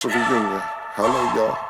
Reunion. Hello, y'all.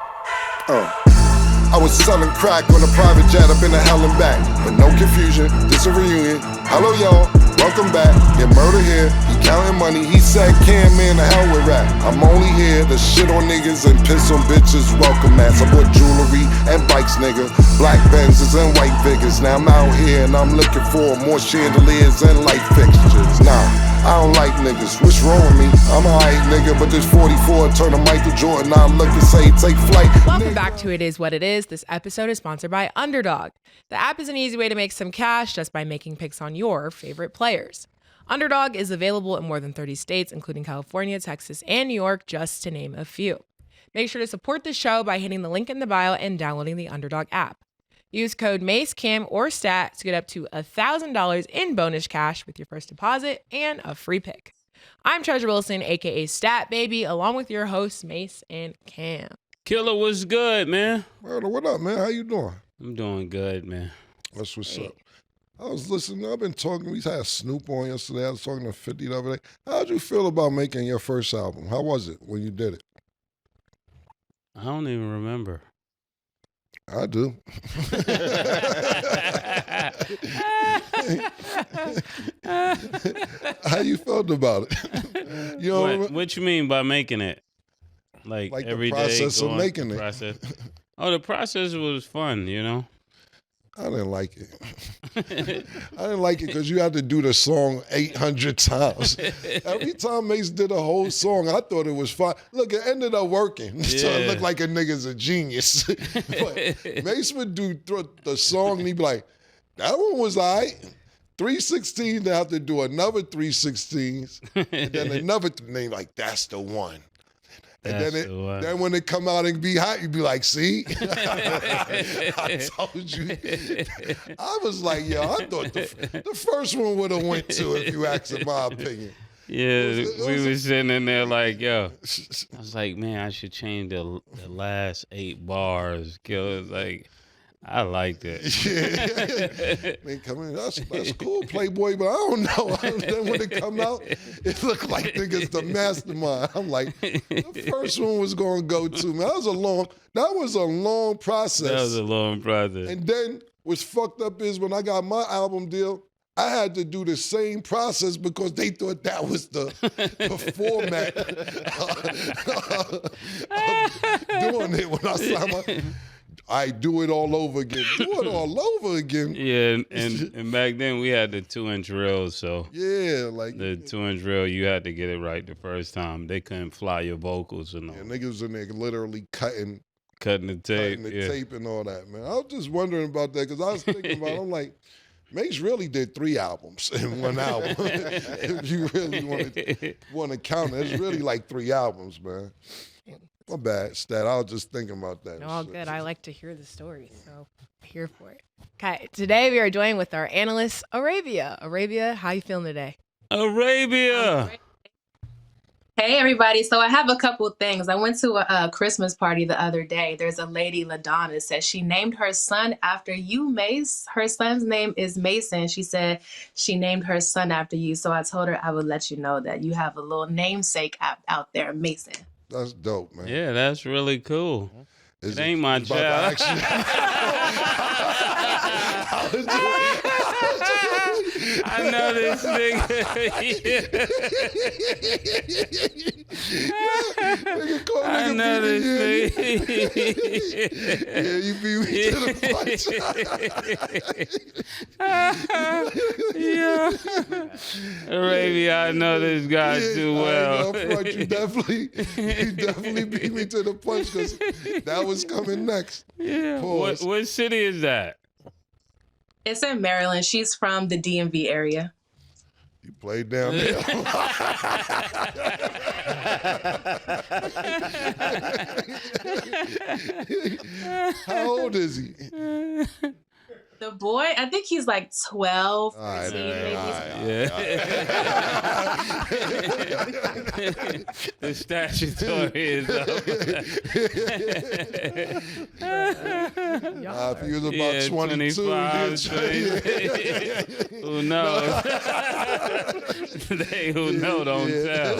I was selling crack on a private jet up in the hell and back. But no confusion, this a reunion. Hello, y'all. Welcome back. Get murder here. He counting money. He said, "Can man, the hell with rap. I'm only here to shit on niggas and piss on bitches. Welcome, ass. I bought jewelry and bikes, nigga. Black Benzes and white Vickers. Now I'm out here and I'm looking for more chandeliers and light fixtures. Nah. I don't like niggas, what's wrong with me? I'm a hype nigga, but this 44 turn to Michael Jordan. I look and say, take flight. Welcome back to It Is What It Is. This episode is sponsored by Underdog. The app is an easy way to make some cash just by making picks on your favorite players. Underdog is available in more than 30 states, including California, Texas, and New York, just to name a few. Make sure to support the show by hitting the link in the bio and downloading the Underdog app. Use code Mase, Cam, or STAT to get up to $1,000 in bonus cash with your first deposit and a free pick. I'm Treasure Wilson, aka Stat Baby, along with your hosts Mase and Cam. Killer, what's good, man? Murder, what up, man? How you doing? I'm doing good, man. That's what's up. I was listening. I've been talking. We had Snoop on yesterday. I was talking to 50 the other day. How'd you feel about making your first album? How was it when you did it? I don't even remember. I do. How you felt about it? You know what you mean by making it? Like every the process day of making it. Oh, the process was fun, you know? I didn't like it. I didn't like it because you had to do the song 800 times. Every time Mase did a whole song, I thought it was fine. Look, it ended up working. Yeah. So it looked like a nigga's a genius. But Mase would do the song and he'd be like, that one was all right. 316, they have to do another 316s. And then another, name like, that's the one. And then when it come out and be hot, you be like, see? I told you. I was like, yo, I thought the first one would have went to, if you ask in my opinion. Yeah, we was sitting in there like, yo. I was like, man, I should change the last 8 bars. Killer, like, I liked it. Yeah. Man, come in, that's cool, Playboy, but I don't know. Then when it come out, it looked like niggas the mastermind. I'm like, the first one was gonna go to, man. That was a long process. That was a long process. And then what's fucked up is when I got my album deal, I had to do the same process because they thought that was the format of doing it when I signed my. I do it all over again. Do it all over again. Yeah, and back then we had the 2-inch reel, so yeah, like the 2-inch reel, you had to get it right the first time. They couldn't fly your vocals and all. Yeah, niggas in there literally cutting the tape, tape and all that, man. I was just wondering about that because I was thinking about it. I'm like, Mase really did 3 albums in one album. If you really want to count it, it's really like 3 albums, man. My bad, Stat. I was just thinking about that. No, all good. I like to hear the story, so I'm here for it. Okay, today we are joined with our analyst, Arabia. Arabia, how you feeling today? Arabia! Hey, everybody. So I have a couple of things. I went to a Christmas party the other day. There's a lady, LaDonna, said she named her son after you, Mase. Her son's name is Mason. She said she named her son after you. So I told her I would let you know that you have a little namesake out there, Mason. That's dope, man. Yeah, that's really cool. It ain't my child. I know this nigga. I know this nigga. Yeah, you beat me to the punch. Yeah. Arabia, I know this guy too well. You definitely beat me to the punch because that was coming next. Yeah. What city is that? It's in Maryland. She's from the DMV area. You played down there. How old is he? The boy, I think he's like 12, All right, 13, maybe. The statutory is up. If he was about 22, 25, who knows? They who know don't tell.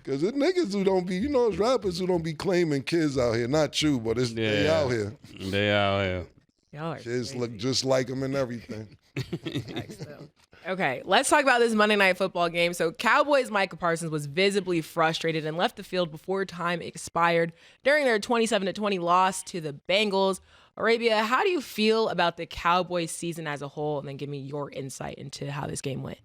Because the niggas who don't be, it's rappers who don't be claiming kids out here. Not you, but they out here. They out here. Y'all are Kids crazy. look just like them and everything. Okay, let's talk about this Monday Night Football game. So Cowboys' Micah Parsons was visibly frustrated and left the field before time expired during their 27-20 loss to the Bengals. Arabia, how do you feel about the Cowboys season as a whole? And then give me your insight into how this game went.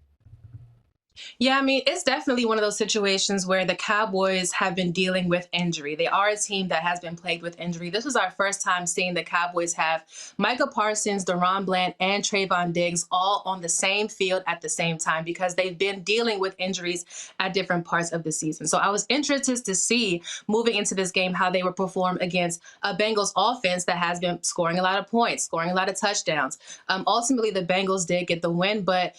Yeah, I mean, it's definitely one of those situations where the Cowboys have been dealing with injury. They are a team that has been plagued with injury. This was our first time seeing the Cowboys have Micah Parsons, Deron Bland, and Trayvon Diggs all on the same field at the same time because they've been dealing with injuries at different parts of the season. So I was interested to see moving into this game how they would perform against a Bengals offense that has been scoring a lot of points, scoring a lot of touchdowns. Ultimately, the Bengals did get the win, but,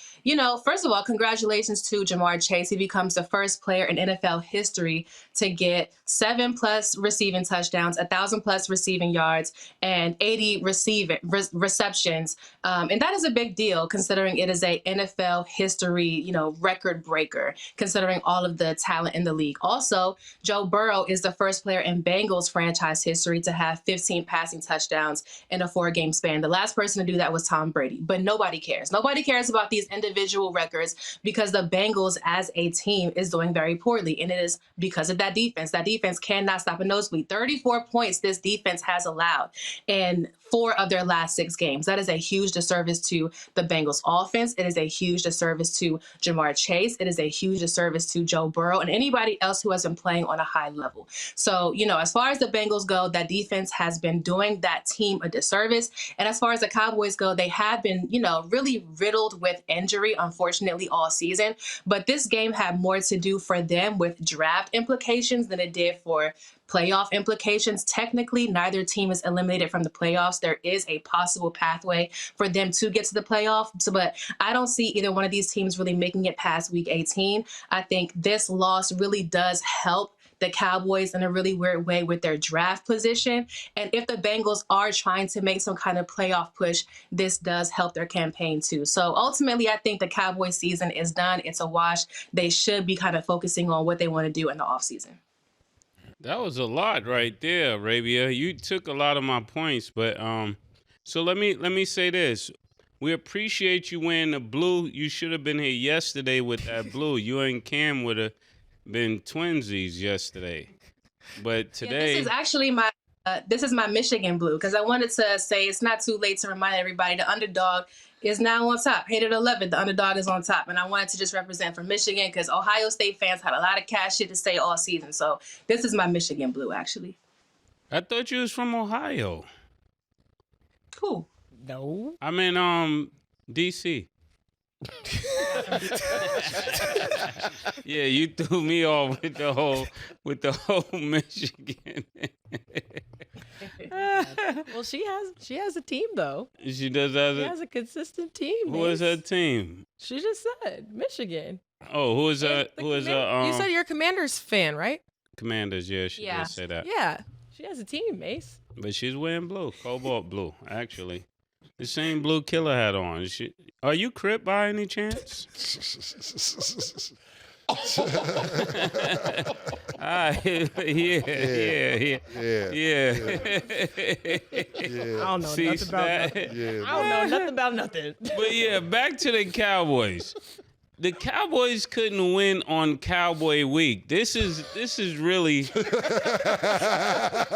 first of all, congratulations to Jamar Chase. He becomes the first player in NFL history to get 7+ receiving touchdowns, 1,000+ receiving yards, and 80 receptions. And that is a big deal considering it is a NFL history, record breaker, considering all of the talent in the league. Also, Joe Burrow is the first player in Bengals franchise history to have 15 passing touchdowns in a 4-game span. The last person to do that was Tom Brady, but nobody cares. Nobody cares about these individual records because the Bengals as a team is doing very poorly, and it is because of that defense. That defense cannot stop a nosebleed. 34 points this defense has allowed in 4 of their last 6 games. That is a huge disservice to the Bengals offense. It is a huge disservice to Jamar Chase. It is a huge disservice to Joe Burrow and anybody else who has been playing on a high level. So, as far as the Bengals go, that defense has been doing that team a disservice. And as far as the Cowboys go, they have been, really riddled with injury, unfortunately, all season. But this game had more to do for them with draft implications than it did for playoff implications. Technically, neither team is eliminated from the playoffs. There is a possible pathway for them to get to the playoffs, but I don't see either one of these teams really making it past week 18. I think this loss really does help the Cowboys in a really weird way with their draft position. And if the Bengals are trying to make some kind of playoff push, this does help their campaign too. So ultimately, I think the Cowboys season is done. It's a wash. They should be kind of focusing on what they want to do in the offseason. That was a lot right there, Arabia. You took a lot of my points, but so let me say this. We appreciate you wearing the blue. You should have been here yesterday with that blue. You and Cam would have been twinsies yesterday. But today, this is actually my Michigan blue, because I wanted to say it's not too late to remind everybody the Underdog is now on top. Hated 11, the Underdog is on top. And I wanted to just represent for Michigan because Ohio State fans had a lot of cash shit to say all season. So this is my Michigan blue, actually. I thought you was from Ohio. Cool. No. I'm in DC. Yeah, you threw me off with the whole Michigan. Well, she has a team though. She does have She has a consistent team. Who is her team? She just said Michigan. Oh, who is her? You said you're a Commanders fan, right? Commanders? Yeah, she did say that. Yeah, she has a team, Mase. But she's wearing blue, cobalt blue, actually. The same blue Killer hat on. Are you Crip by any chance? Yeah. I don't know See nothing about that? nothing. Yeah. I don't know nothing about nothing. But yeah, back to the Cowboys. The Cowboys couldn't win on Cowboy Week. This is really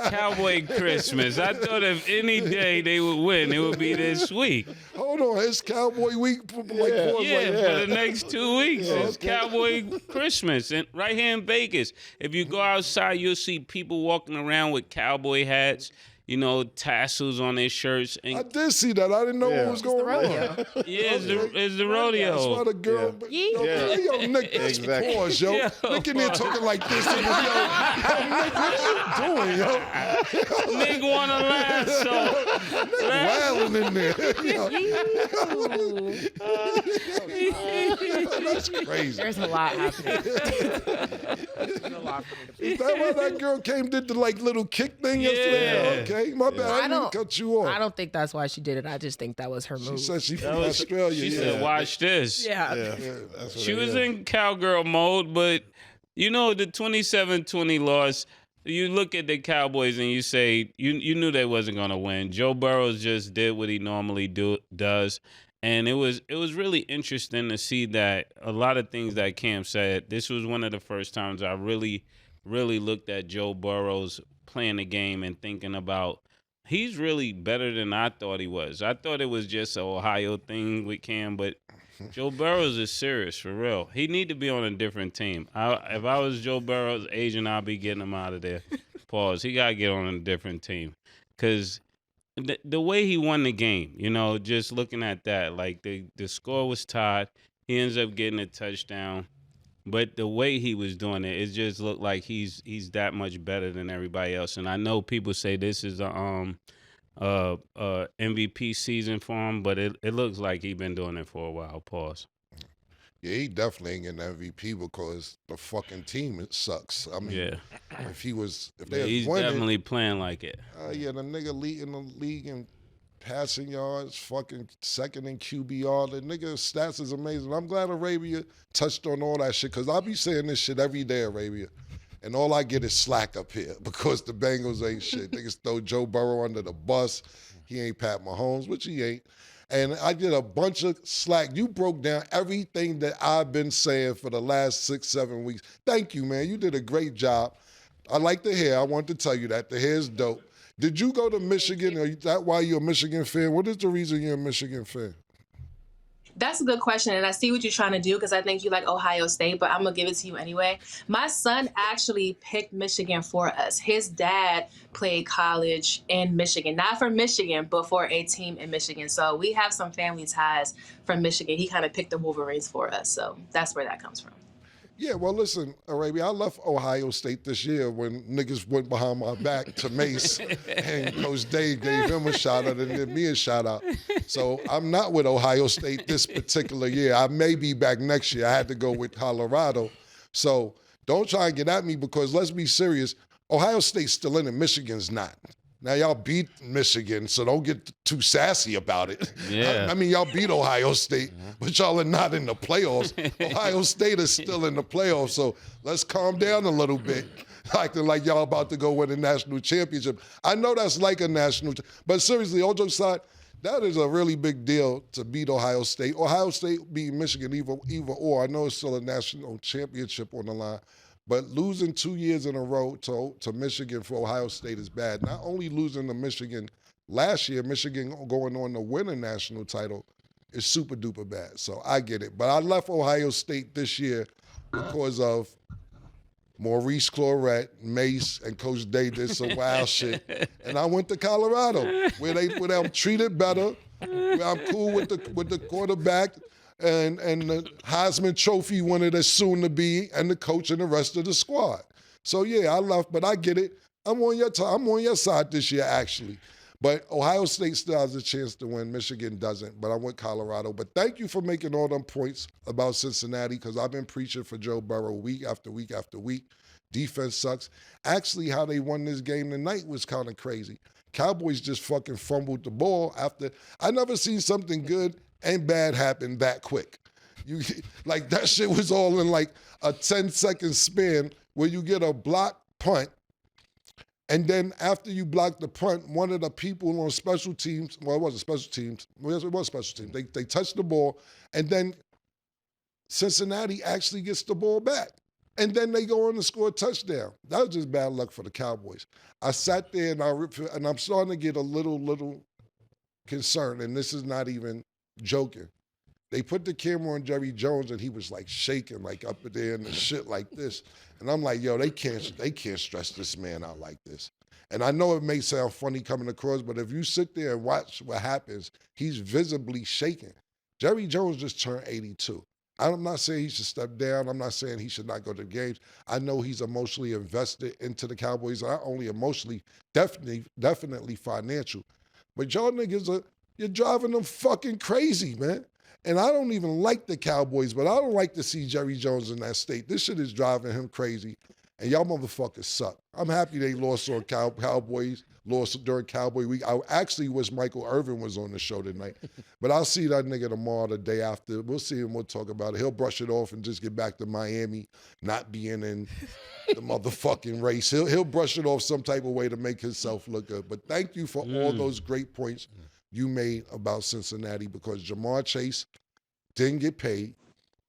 Cowboy Christmas. I thought if any day they would win, it would be this week. Hold on, it's Cowboy Week. For the next 2 weeks, it's Cowboy Christmas, and right here in Vegas. If you go outside, you'll see people walking around with cowboy hats. tassels on their shirts. I And did see that. I didn't know what was the going rodeo. on. yeah, it's the rodeo. That's why the girl. Yeah. Yo, Nick, that's Exactly. pause, yo. Yo. Nick in there talking like this. Yo, Nick, what are you doing, yo? Nigga want to laugh, so Wailing in there. Yo. That's crazy. There's a lot happening. There's a lot for me to Is that why that girl did the little kick thing yesterday? Yeah. Okay, my bad. I didn't don't- cut you off. I don't think that's why she did it. I just think that was her She move. said she from Australia. she yeah. said, "Watch this." Yeah. Yeah, that's what She it was is. in cowgirl mode, but the 27-20 loss. You look at the Cowboys and you say you knew they wasn't gonna win. Joe Burrows just did what he normally does, and it was really interesting to see that a lot of things that Cam said. This was one of the first times I really looked at Joe Burrows playing the game and thinking about he's really better than I thought he was. I thought it was just an Ohio thing with Cam, but Joe Burrows is serious, for real. He need to be on a different team. If I was Joe Burrows' agent, I'd be getting him out of there. Pause. He got to get on a different team. Because the way he won the game, just looking at that, like the score was tied. He ends up getting a touchdown. But the way he was doing it just looked like he's that much better than everybody else. And I know people say this is a MVP season for him, but it looks like he's been doing it for a while. Pause. Yeah, he definitely ain't getting MVP because the fucking team sucks. I mean, Yeah. if they was He's winning, definitely playing like it. the nigga leading the league in passing yards, fucking second in QBR. The nigga's stats is amazing. I'm glad Arabia touched on all that shit because I be saying this shit every day, Arabia. And all I get is slack up here because the Bengals ain't shit. Niggas throw Joe Burrow under the bus. He ain't Pat Mahomes, which he ain't. And I get a bunch of slack. You broke down everything that I've been saying for the last 6-7 weeks. Thank you, man. You did a great job. I like the hair. I want to tell you that. The hair's dope. Did you go to Michigan? Is that why you're a Michigan fan? What is the reason you're a Michigan fan? That's a good question, and I see what you're trying to do because I think you like Ohio State, but I'm going to give it to you anyway. My son actually picked Michigan for us. His dad played college in Michigan, not for Michigan, but for a team in Michigan. So we have some family ties from Michigan. He kind of picked the Wolverines for us, so that's where that comes from. Yeah, well, listen, Arabia, I left Ohio State this year when niggas went behind my back to Mase and Coach Dave gave him a shout out and did me a shout out. So I'm not with Ohio State this particular year. I may be back next year. I had to go with Colorado. So don't try and get at me because let's be serious. Ohio State's still in it. Michigan's not. Now, y'all beat Michigan, so don't get too sassy about it. Yeah. I mean, y'all beat Ohio State, but y'all are not in the playoffs. Ohio State is still in the playoffs, so let's calm down a little bit. Acting like y'all about to go win a national championship. I know that's like a national, but seriously, all jokes aside, that is a really big deal to beat Ohio State. Ohio State beat Michigan, either or. I know it's still a national championship on the line. But losing 2 years in a row to Michigan for Ohio State is bad. Not only losing to Michigan last year, Michigan going on to win a national title is super duper bad. So I get it. But I left Ohio State this year because of Maurice Clarett, Mase, and Coach Day did some wild shit. And I went to Colorado, where I'm treated better, where I'm cool with the quarterback, and the Heisman Trophy winner that's soon to be, and the coach and the rest of the squad. So yeah, I left, but I get it. I'm on your side this year, actually. But Ohio State still has a chance to win. Michigan doesn't, but I went Colorado. But thank you for making all them points about Cincinnati, because I've been preaching for Joe Burrow week after week after week. Defense sucks. Actually, how they won this game tonight was kind of crazy. Cowboys just fucking fumbled the ball after. I never seen something good and bad happen that quick. Like that shit was all in like a 10-second span where you get a block punt, and then after you block the punt, one of the people on special teams, well, it wasn't special teams, well, it was special teams, they touch the ball, and then Cincinnati actually gets the ball back. And then they go on to score a touchdown. That was just bad luck for the Cowboys. I sat there and I'm starting to get a little concerned, and this is not even joking. They put the camera on Jerry Jones, and he was like shaking, like up there and the shit like this. And I'm like, yo, they can't stress this man out like this. And I know it may sound funny coming across, but if you sit there and watch what happens, he's visibly shaking. Jerry Jones just turned 82. I'm not saying he should step down. I'm not saying he should not go to the games. I know he's emotionally invested into the Cowboys, not only emotionally, definitely financial. But y'all niggas you're driving them fucking crazy, man. And I don't even like the Cowboys, but I don't like to see Jerry Jones in that state. This shit is driving him crazy. And y'all motherfuckers suck. I'm happy they lost on Cowboys, lost during Cowboy week. I actually wish Michael Irvin was on the show tonight. But I'll see that nigga tomorrow, the day after. We'll see him. We'll talk about it. He'll brush it off and just get back to Miami, not being in the motherfucking race. He'll brush it off some type of way to make himself look good. But thank you for all those great points you made about Cincinnati, because Jamar Chase didn't get paid,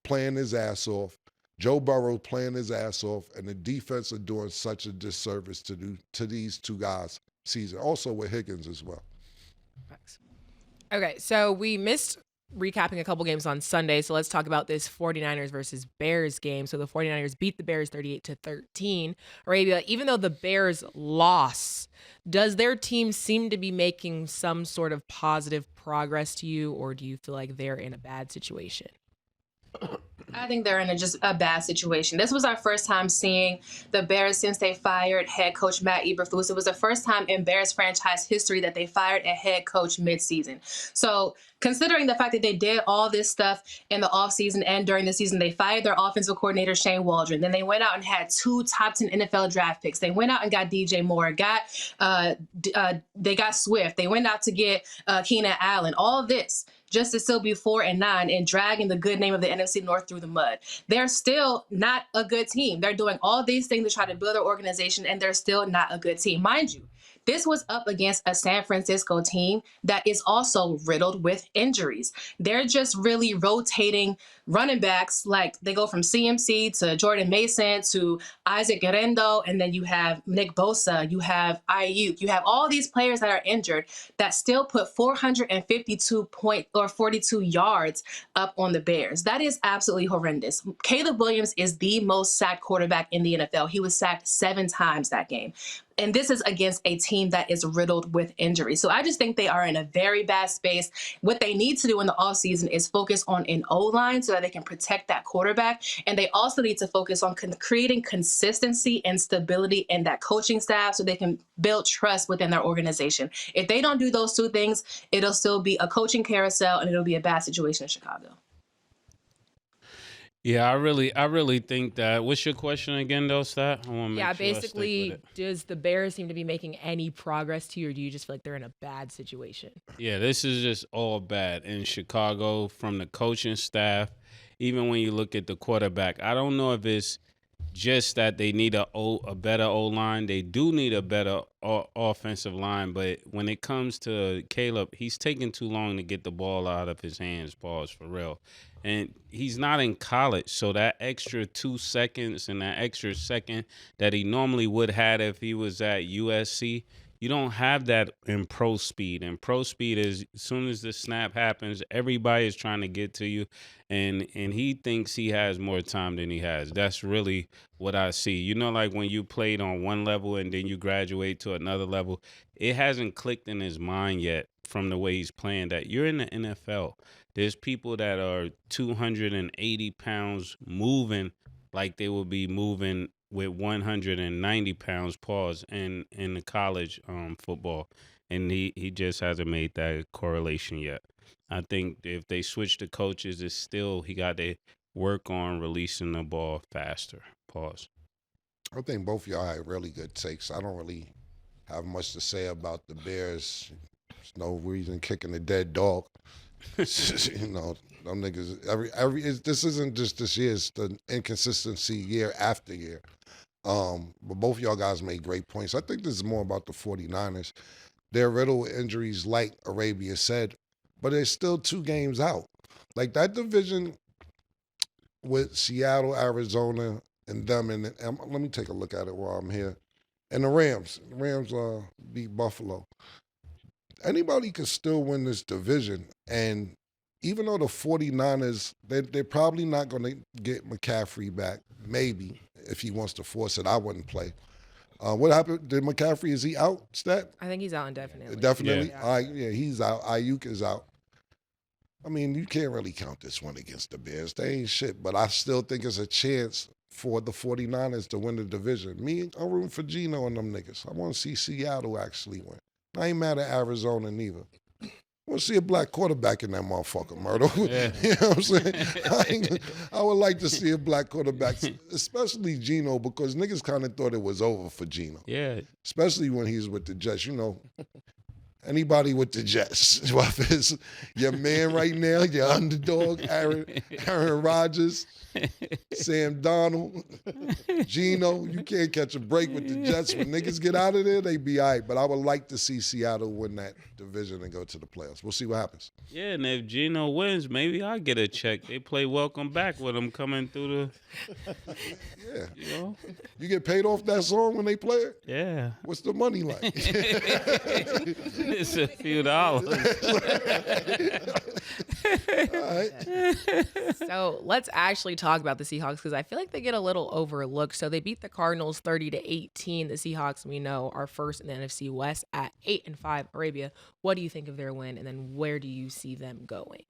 playing his ass off. Joe Burrow playing his ass off, and the defense are doing such a disservice to these two guys season. Also with Higgins as well. Okay, so we missed recapping a couple games on Sunday, so let's talk about this 49ers versus Bears game. So the 49ers beat the Bears 38-13. Arabia, even though the Bears lost, does their team seem to be making some sort of positive progress to you, or do you feel like they're in a bad situation? I think they're in just a bad situation. This was our first time seeing the Bears since they fired head coach Matt Eberflus. It was the first time in Bears franchise history that they fired a head coach midseason. So considering the fact that they did all this stuff in the offseason and during the season, they fired their offensive coordinator, Shane Waldron. Then they went out and had 2 top 10 NFL draft picks. They went out and got DJ Moore, they got Swift. They went out to get Keenan Allen. All of this just to still be 4-9 and dragging the good name of the NFC North through the mud. They're still not a good team. They're doing all these things to try to build their organization, and they're still not a good team. Mind you, this was up against a San Francisco team that is also riddled with injuries. They're just really rotating running backs. Like they go from CMC to Jordan Mason to Isaac Guerrero, and then you have Nick Bosa, you have Ayuk, you have all these players that are injured that still put 42 yards up on the Bears. That is absolutely horrendous. Caleb Williams is the most sacked quarterback in the NFL. He was sacked 7 times that game. And this is against a team that is riddled with injuries. So I just think they are in a very bad space. What they need to do in the offseason is focus on an O-line so that they can protect that quarterback. And they also need to focus on creating consistency and stability in that coaching staff so they can build trust within their organization. If they don't do those 2 things, it'll still be a coaching carousel and it'll be a bad situation in Chicago. Yeah, I really think that. What's your question again, though, Stat? Basically, does the Bears seem to be making any progress to you, or do you just feel like they're in a bad situation? Yeah, this is just all bad in Chicago from the coaching staff. Even when you look at the quarterback, I don't know if it's just that they need a better O-line. They do need a better offensive line, but when it comes to Caleb, he's taking too long to get the ball out of his hands, balls for real. And he's not in college, so that extra 2 seconds and that extra second that he normally would have if he was at USC, you don't have that in pro speed. And pro speed is as soon as the snap happens, everybody is trying to get to you, and he thinks he has more time than he has. That's really what I see. You know, like when you played on one level and then you graduate to another level, it hasn't clicked in his mind yet from the way he's playing that you're in the NFL. There's people that are 280 pounds moving like they will be moving with 190 pounds pause in the college football. And he just hasn't made that correlation yet. I think if they switch the coaches, it's still he got to work on releasing the ball faster. Pause. I think both of y'all had really good takes. I don't really have much to say about the Bears. There's no reason kicking a dead dog. You know, them niggas. This isn't just this year. It's the inconsistency year after year. But both of y'all guys made great points. I think this is more about the 49ers. They're riddled with injuries, like Arabia said, but they're still 2 games out. Like that division with Seattle, Arizona, and them. And let me take a look at it while I'm here. And the Rams. The Rams beat Buffalo. Anybody can still win this division. And even though the 49ers, they're probably not going to get McCaffrey back. Maybe, if he wants to force it, I wouldn't play. What happened? Did McCaffrey, is he out, Stat? I think he's out indefinitely. Definitely. Yeah. Yeah, he's out. Ayuk is out. I mean, you can't really count this one against the Bears. They ain't shit, but I still think it's a chance for the 49ers to win the division. I'm rooting for Geno and them niggas. I want to see Seattle actually win. I ain't mad at Arizona neither. I want to see a black quarterback in that motherfucker, Myrtle. Yeah. You know what I'm saying? I would like to see a black quarterback, especially Geno, because niggas kind of thought it was over for Geno. Yeah. Especially when he's with the Jets. You know, anybody with the Jets, whether it's your man right now, your underdog, Aaron Rodgers, Sam Donald, Geno, you can't catch a break with the Jets. When niggas get out of there, they be all right. But I would like to see Seattle win that division and go to the playoffs. We'll see what happens. Yeah, and if Geno wins, maybe I'll get a check. They play welcome back with him coming through Yeah. you know? You get paid off that song when they play it? Yeah. What's the money like? It's a few dollars. All right. So let's actually talk about the Seahawks because I feel like they get a little overlooked. So they beat the Cardinals 30-18. The Seahawks, we know, are first in the NFC West at 8-5. Arabia, what do you think of their win, and then where do you see them going?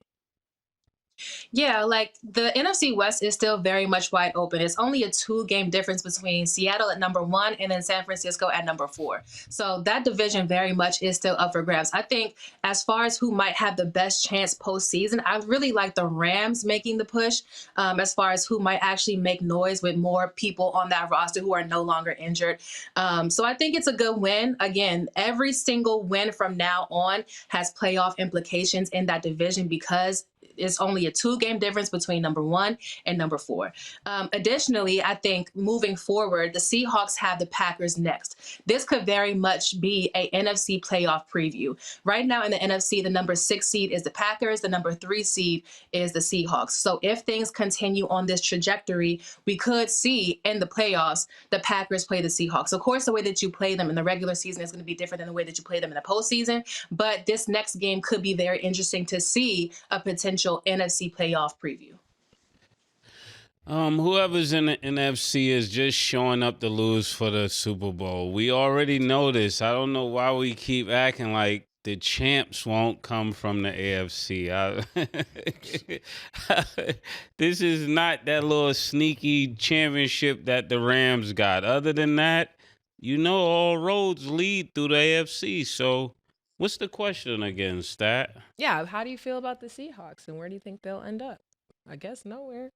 Yeah, like the NFC West is still very much wide open. It's only a 2-game difference between Seattle at number 1 and then San Francisco at number 4. So that division very much is still up for grabs. I think as far as who might have the best chance postseason, I really like the Rams making the push as far as who might actually make noise with more people on that roster who are no longer injured. So I think it's a good win. Again, every single win from now on has playoff implications in that division because it's only a 2-game difference between number 1 and number 4. Additionally, I think moving forward, the Seahawks have the Packers next. This could very much be a NFC playoff preview. Right now in the NFC, the number 6 seed is the Packers. The number 3 seed is the Seahawks. So if things continue on this trajectory, we could see in the playoffs, the Packers play the Seahawks. Of course, the way that you play them in the regular season is going to be different than the way that you play them in the postseason. But this next game could be very interesting to see a potential NFC playoff preview. Whoever's in the NFC is just showing up to lose for the Super Bowl. We already know this. I don't know why we keep acting like the champs won't come from the AFC. This is not that little sneaky championship that the Rams got. Other than that, you know all roads lead through the AFC. So what's the question again, Stat? Yeah, how do you feel about the Seahawks, and where do you think they'll end up? I guess nowhere.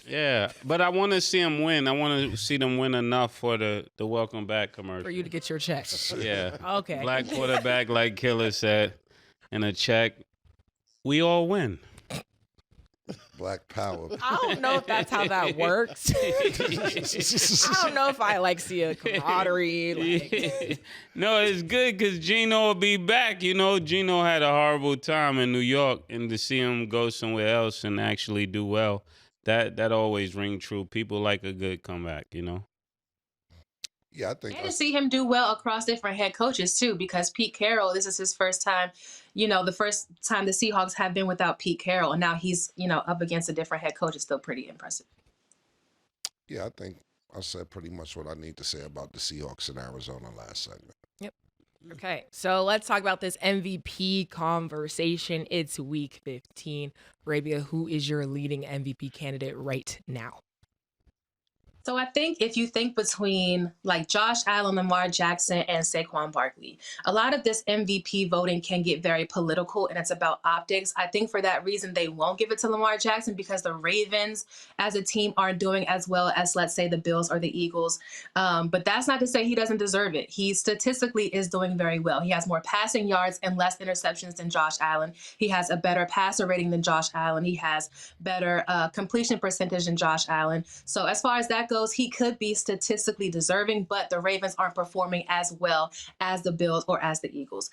Yeah, but I want to see them win. I want to see them win enough for the welcome back commercial. For you to get your check. Yeah. Okay. Black quarterback, like Killer said, and a check. We all win. Black power. I don't know if that's how that works. I don't know if I see a camaraderie. No, it's good because Geno will be back. You know, Geno had a horrible time in New York, and to see him go somewhere else and actually do well, that always ring true. People like a good comeback, you know. Yeah, I think. And to see him do well across different head coaches too, because Pete Carroll, this is his first time. The first time the Seahawks have been without Pete Carroll, and now he's, up against a different head coach is still pretty impressive. Yeah, I think I said pretty much what I need to say about the Seahawks in Arizona last segment. Yep. Okay, so let's talk about this MVP conversation. It's week 15. Arabia, who is your leading MVP candidate right now? So I think if you think between Josh Allen, Lamar Jackson, and Saquon Barkley, a lot of this MVP voting can get very political and it's about optics. I think for that reason, they won't give it to Lamar Jackson because the Ravens as a team aren't doing as well as, let's say, the Bills or the Eagles. But that's not to say he doesn't deserve it. He statistically is doing very well. He has more passing yards and less interceptions than Josh Allen. He has a better passer rating than Josh Allen. He has better completion percentage than Josh Allen. So as far as that goes, he could be statistically deserving, but the Ravens aren't performing as well as the Bills or as the Eagles.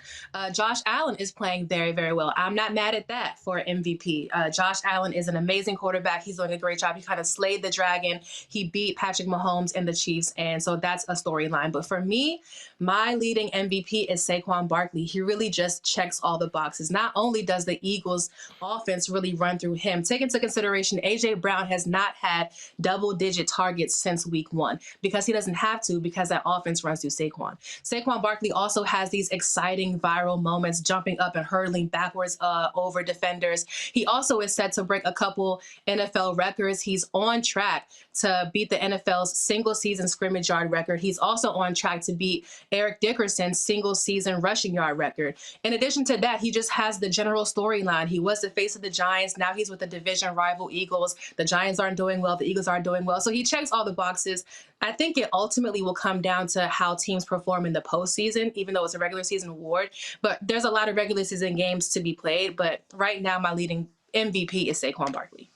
Josh Allen is playing very, very well. I'm not mad at that for MVP. Josh Allen is an amazing quarterback. He's doing a great job. He kind of slayed the dragon. He beat Patrick Mahomes and the Chiefs, and so that's a storyline. But for me, my leading MVP is Saquon Barkley. He really just checks all the boxes. Not only does the Eagles offense really run through him, take into consideration A.J. Brown has not had double-digit targets targets since week 1 because he doesn't have to because that offense runs through Saquon. Saquon Barkley also has these exciting viral moments, jumping up and hurtling backwards over defenders. He also is set to break a couple NFL records. He's on track to beat the NFL's single season scrimmage yard record. He's also on track to beat Eric Dickerson's single season rushing yard record. In addition to that, he just has the general storyline. He was the face of the Giants. Now he's with the division rival Eagles. The Giants aren't doing well. The Eagles aren't doing well. So he checks all the boxes. I think it ultimately will come down to how teams perform in the postseason, even though it's a regular season award. But there's a lot of regular season games to be played. But right now, my leading MVP is Saquon Barkley.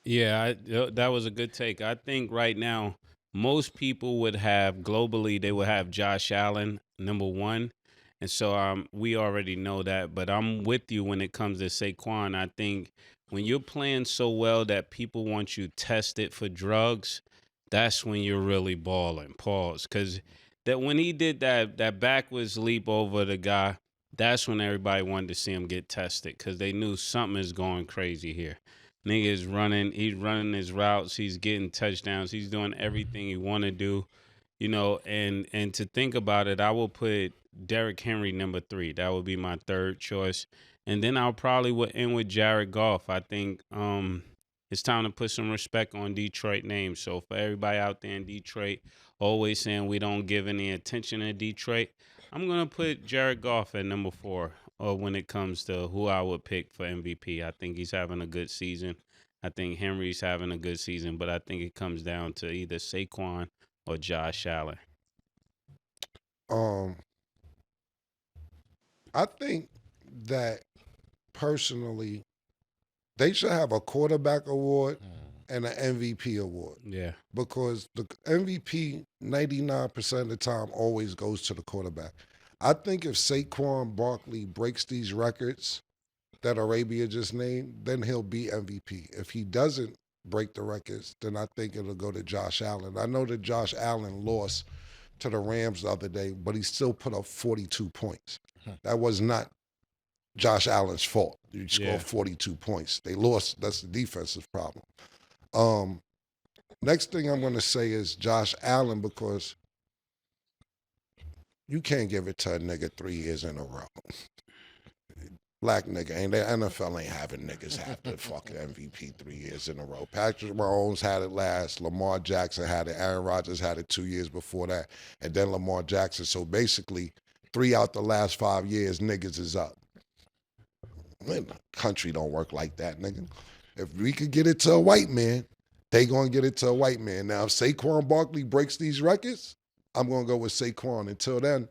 Yeah, that was a good take. I think right now, most people would have globally, they would have Josh Allen number 1. And so we already know that. But I'm with you when it comes to Saquon. I think when you're playing so well that people want you tested for drugs, that's when you're really balling. Pause. Because that when he did that backwards leap over the guy, that's when everybody wanted to see him get tested because they knew something is going crazy here. Nigga is running. He's running his routes. He's getting touchdowns. He's doing everything he want to do, you know. And to think about it, I will put Derrick Henry number 3. That would be my third choice. And then I'll probably would end with Jared Goff. I think it's time to put some respect on Detroit names. So for everybody out there in Detroit, always saying we don't give any attention to Detroit, I'm gonna put Jared Goff at number 4. Or when it comes to who I would pick for MVP, I think he's having a good season. I think Henry's having a good season, but I think it comes down to either Saquon or Josh Allen. I think that personally, they should have a quarterback award and an MVP award. Yeah. Because the MVP 99% of the time always goes to the quarterback. I think if Saquon Barkley breaks these records that Arabia just named, then he'll be MVP. If he doesn't break the records, then I think it'll go to Josh Allen. I know that Josh Allen lost to the Rams the other day, but he still put up 42 points. That was not Josh Allen's fault. You scored 42 points. They lost. That's the defensive problem. Next thing I'm going to say is Josh Allen, because you can't give it to a nigga 3 years in a row. Black nigga, ain't the NFL ain't having niggas have the fucking MVP 3 years in a row. Patrick Mahomes had it last. Lamar Jackson had it. Aaron Rodgers had it 2 years before that. And then Lamar Jackson. So basically, 3 out the last 5 years, niggas is up. Man, the country don't work like that, nigga. If we could get it to a white man, they gonna get it to a white man. Now, if Saquon Barkley breaks these records, I'm gonna go with Saquon. Until then,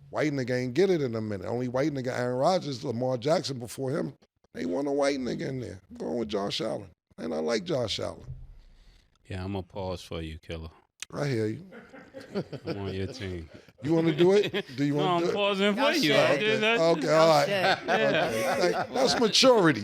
white nigga ain't get it in a minute. Only white nigga, Aaron Rodgers, Lamar Jackson before him. They want a white nigga in there. I'm going with Josh Allen. And I like Josh Allen. Yeah, I'm gonna pause for you, Killer. I hear you. I'm on your team. You want to do it? Do you want to do it? I'm pausing for you. Okay, all right. Okay. That's maturity.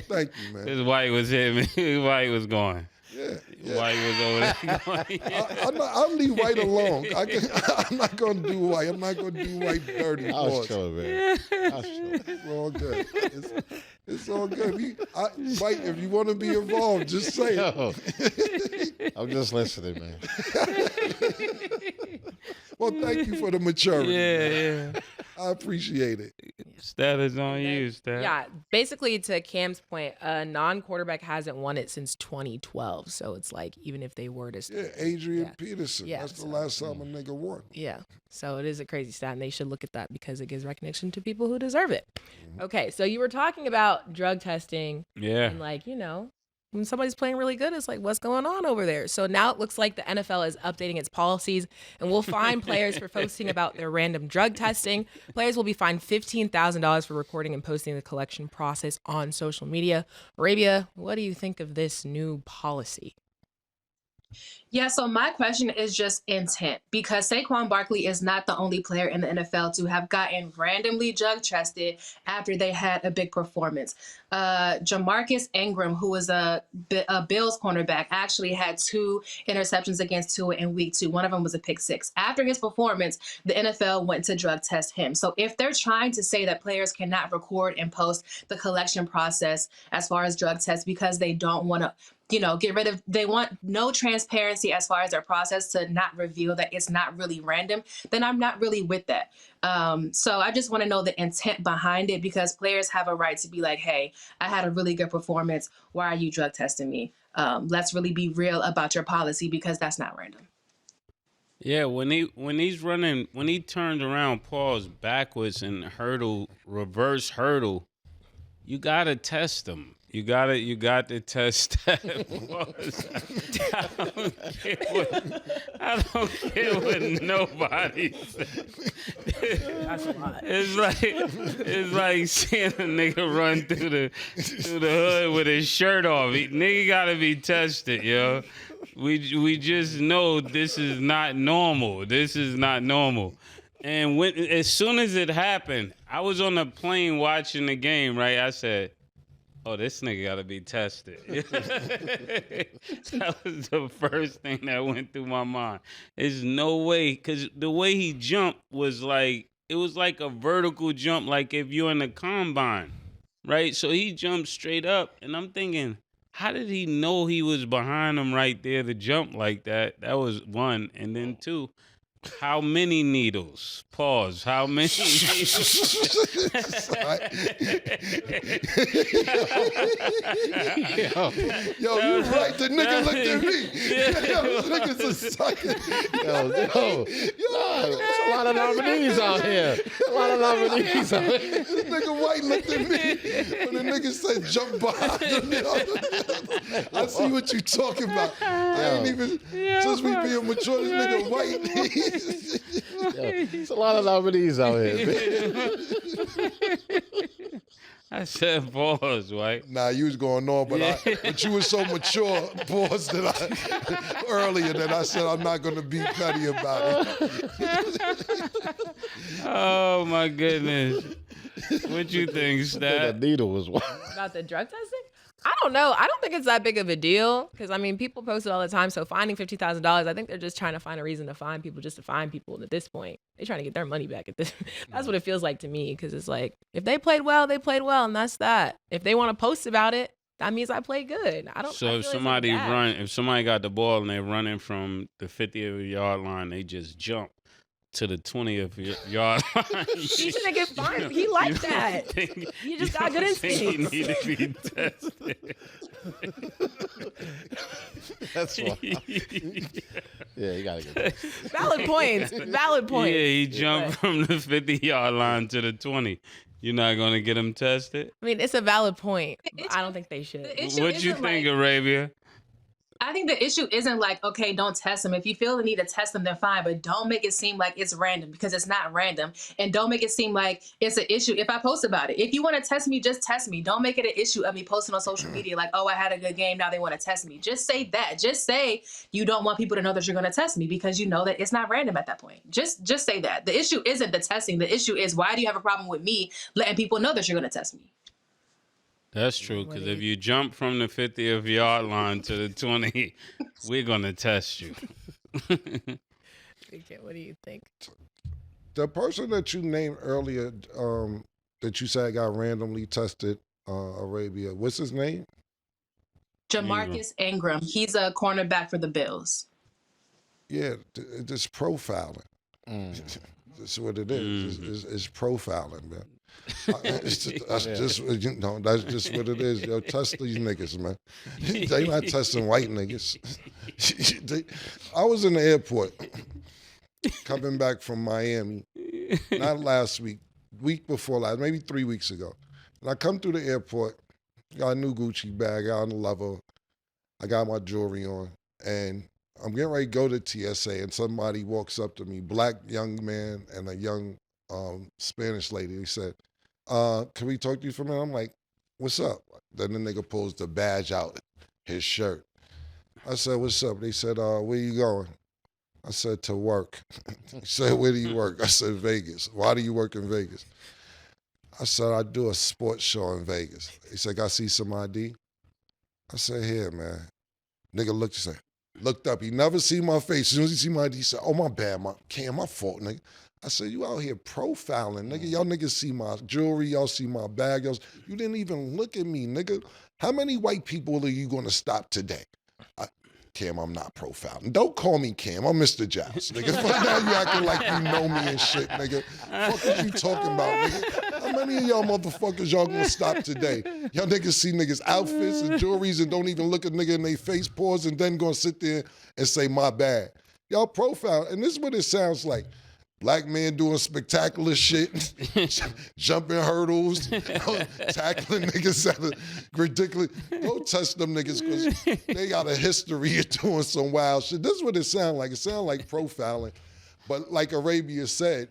Thank you, man. This white was him. White was going. Yeah. White was over there going. I'll leave white alone. I'm not going to do white. I'm not going to do white dirty. I was chilling, man. I was chilling. It's all good. It's all good. White, if you want to be involved, just say it. I'm just listening, man. Well, thank you for the maturity. Yeah. I appreciate it. Stat is on you, Stat. Yeah, basically to Cam's point, a non-quarterback hasn't won it since 2012. So it's like, even if they were to Yeah, Adrian Peterson. Yeah, That's the last time a nigga won. Yeah, so it is a crazy stat, and they should look at that because it gives recognition to people who deserve it. Okay, so you were talking about drug testing. Yeah. And like, you know, when somebody's playing really good, it's like, what's going on over there? So now it looks like the NFL is updating its policies and will fine players for posting about their random drug testing. Players will be fined $15,000 for recording and posting the collection process on social media. Arabia, what do you think of this new policy? Yeah, so my question is just intent, because Saquon Barkley is not the only player in the NFL to have gotten randomly drug tested after they had a big performance. Jamarcus Ingram, who was a Bills cornerback, actually had 2 interceptions against Tua in week 2. One of them was a pick 6. After his performance, the NFL went to drug test him. So if they're trying to say that players cannot record and post the collection process as far as drug tests because they don't want to get rid of, they want no transparency as far as their process to not reveal that it's not really random, then I'm not really with that. So I just want to know the intent behind it, because players have a right to be like, hey, I had a really good performance. Why are you drug testing me? Let's really be real about your policy, because that's not random. Yeah, when he turned around, pause backwards and reverse hurdle, you gotta test him. You got to test that. I don't care what nobody says. That's a lot. It's like seeing a nigga run through the hood with his shirt off. Nigga gotta be tested, yo. We just know this is not normal. This is not normal. And as soon as it happened, I was on the plane watching the game, right? I said, oh, this nigga got to be tested. That was the first thing that went through my mind. There's no way, because the way he jumped was like, it was like a vertical jump, like if you're in a combine, right? So he jumped straight up, and I'm thinking, how did he know he was behind him right there to jump like that? That was one. And then two, how many needles? Pause. How many needles? Yo, you right. The nigga looked at me. Yo, this nigga's a sucker. There's a lot of nominees out here. This nigga White looked at me when the nigga said jump behind him. I see what you talking about. I ain't even, since we being mature, this nigga White. There's a lot of nominees out here, man. I said pause, White. Nah, you was going on, but you were so mature, pause, earlier that I said I'm not going to be petty about it. Oh, my goodness. What you think, Stat? That needle was wild. About the drug testing? I don't know. I don't think it's that big of a deal, because, I mean, people post it all the time. So finding $50,000, I think they're just trying to find a reason to find people just to find people. And at this point, they're trying to get their money back. That's what it feels like to me, because it's like, if they played well, they played well, and that's that. If they want to post about it, that means I played good. So if somebody got the ball and they're running from the 50-yard line, they just jump to the 20th yard line. He shouldn't get fined. He liked that. He just got good instincts. He need to be tested. That's why. Yeah, you gotta get that. Valid points. Yeah, he jumped from the 50-yard line to the 20. You're not gonna get him tested? I mean, it's a valid point. I don't think they should. What you think, Arabia? I think the issue isn't like, okay, don't test them. If you feel the need to test them, they're fine. But don't make it seem like it's random, because it's not random. And don't make it seem like it's an issue if I post about it. If you want to test me, just test me. Don't make it an issue of me posting on social media like, oh, I had a good game, now they want to test me. Just say that. Just say you don't want people to know that you're going to test me, because you know that it's not random at that point. Just say that. The issue isn't the testing. The issue is, why do you have a problem with me letting people know that you're going to test me? That's true, because if you jump from the 50th-yard line to the 20, we're going to test you. Okay, what do you think? The person that you named earlier, that you said got randomly tested, Arabia, what's his name? Jamarcus Ingram. He's a cornerback for the Bills. Yeah, this profiling. That's what it is. It's profiling, man. That's just what it is. Yo, test these niggas, man. They not testing white niggas. I was in the airport coming back from Miami, not last week before last, maybe 3 weeks ago. And I come through the airport, got a new Gucci bag out on the level. I got my jewelry on, and I'm getting ready to go to TSA, and somebody walks up to me, black young man and a young Spanish lady. He said, can we talk to you for a minute? I'm like, what's up? Then the nigga pulls the badge out, his shirt. I said, what's up? They said, where you going? I said, to work. He said, where do you work? I said, Vegas. Why do you work in Vegas? I said, I do a sports show in Vegas. He said, I see some ID? I said, here, man. Nigga looked up. He never seen my face. As soon as he see my ID, he said, oh, my bad, my fault, nigga. I said, you out here profiling, nigga. Y'all niggas see my jewelry. Y'all see my bag. You didn't even look at me, nigga. How many white people are you going to stop today? Cam, I'm not profiling. Don't call me Cam. I'm Mr. Giles, nigga. Fuck now you acting like you know me and shit, nigga. Fuck is you talking about, nigga? How many of y'all motherfuckers y'all gonna stop today? Y'all niggas see niggas' outfits and jewelries and don't even look a nigga in their face, pause, and then gonna sit there and say, my bad. Y'all profile, and this is what it sounds like. Black men doing spectacular shit, jumping hurdles, tackling niggas at a ridiculous. Go touch them niggas because they got a history of doing some wild shit. This is what it sounds like. It sounds like profiling. But like Arabia said,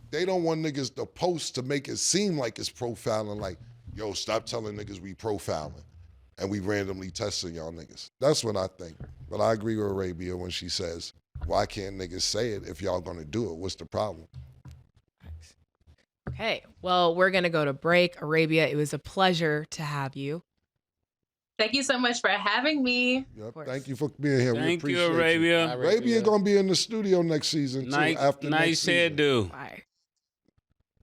they don't want niggas to post to make it seem like it's profiling. Like, yo, stop telling niggas we profiling and we randomly testing y'all niggas. That's what I think. But I agree with Arabia when she says, why can't niggas say it if y'all gonna do it? What's the problem? Okay, well, we're going to go to break. Arabia, it was a pleasure to have you. Thank you so much for having me. Yep. Thank you for being here. We Thank you, appreciate Arabia. Arabia gonna be in the studio next season too. Nice, After nice hairdo. Bye.